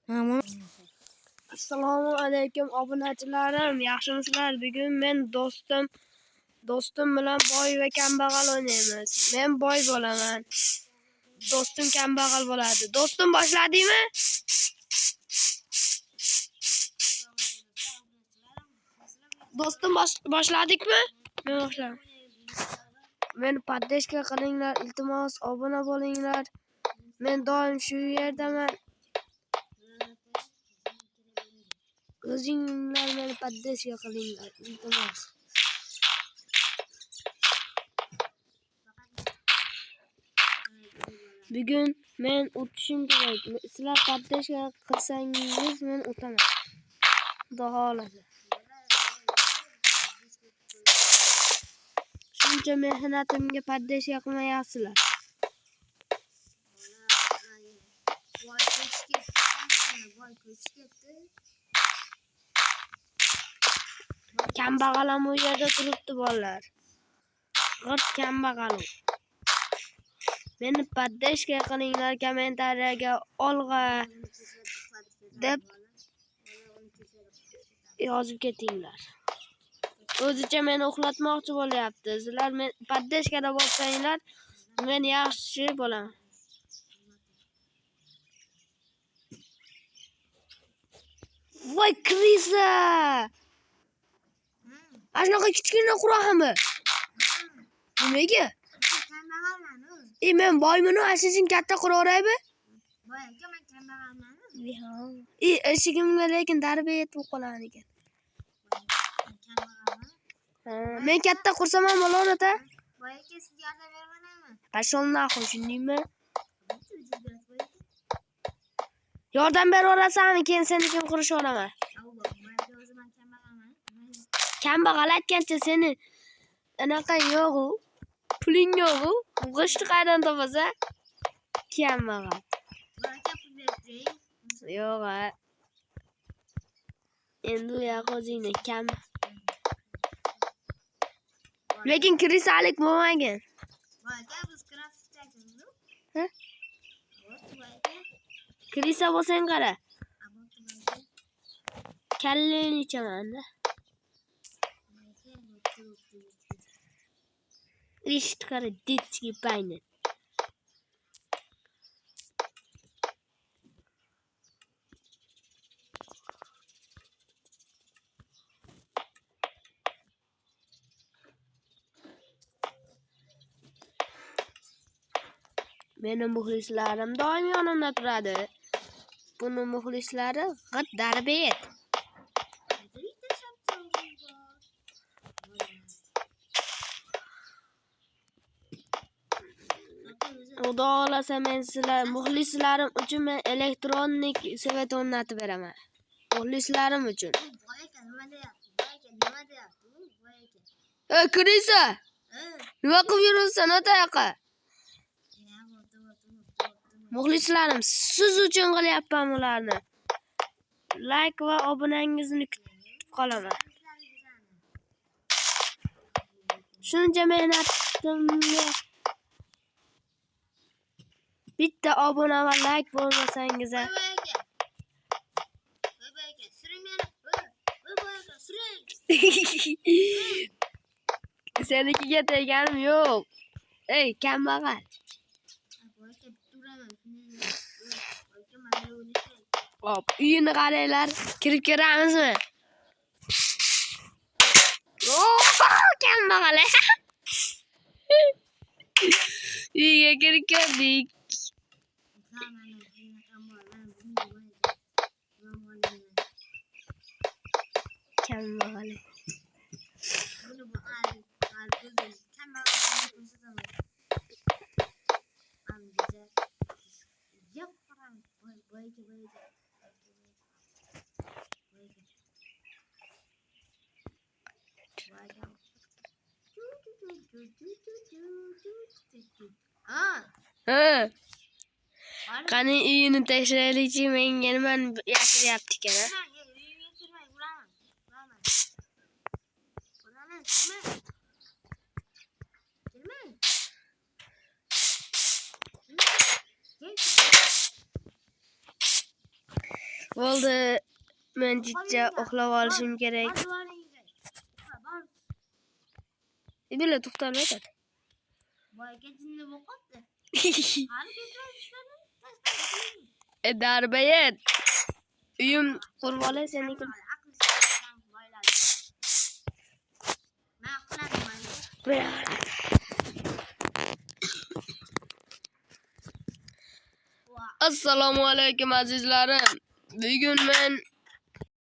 Ama Assalomu alaykum obunachilarim, yaxshimisizlar? Bugun men do'stim bilan boy va kambag'al o'ynaymiz. Men boy bo'laman. Do'stim kambag'al bo'ladi. Do'stim boshladingmi? Do'stim boshladikmi? Men boshladim. Meni poddeska qilinglar, iltimos obuna bo'linglar. Men doim shu yerdaman. O'zinglar meni poddeska qilinglar, iltimos. Bugun men o'tishim kerak. Sizlar poddeska qilsangiz men o'taman. Xudo xolasa. Shuncha mehnatimga poddeska qilmayapsizlar. Kambag'al ham u yerda turibdi bolalar. G'irt kambag'al. Meni poddeska qilinglar, kommentariyaga olg'a deb yozib ketinglar. O'zicha meni uxlatmoqchi bo'lyapti. Sizlar men poddeskada bo'lsanglar, men yaxshi bo'laman. Voy krisa! Anaqa kichkina quraqmi? Nimaga? Men boyman, ashin katta quraveraymi? boyga men kambag'alman. Eshigimga lekin darbe yetib qolaman ekan. Men katta qursam ham bo'laveradi. Boyga sizga yordam bermayman. Pashol nahol, shundaymi? Yordam beraverasizmi? Keyin seni kim qurishaveraman. Kambag'al aytgancha seni anaqa yo'q-ku. Puling yo'q-ku. G'ishtni qayerdan topasa? Kambag'al. Yo'q. Endi u yoq o'zingni kam. Lekin kirisalik bo'lmagan. Kirisa bo'lsang qara. Kalleni ichaman-da. Eshit qara, детский paynet. Mening muxlislarim doim yonimda turadi. Buni muxlislari g'irt darbet. Xudo xolasa men sizlar muxlislarim uchun men elektronik svet o'rnatib beraman. Muxlislarim uchun. Krisa! Nima qilib yuribsan otayoqqa? Muxlislarim, siz uchun qilyapman bularni. Like va obunangizni kutib qolaman. Shuncha mehnatimga bitta obuna va like bo'lmasangiz, senikiga teganim yo'q. Ey, kambag'al. Hop, uyini qaranglar. Kirib keramizmi? Kambag'al. Uyga kirib keldik. Kambag'al. Qani uyini tekshiraylikchi, menga nimani yashiryapti ekan. Bo'ldi. Men jiddiy uxlab olishim kerak. Hadi boringlar. Ha, bor. Bila to'xtalib aytadi. Boyga jinni bo'qotdi. Hali ketmayishlarni Darbayet. Uyim qurib olay seniki. Men quladim mana. Assalomu alaykum azizlarim. Bugun men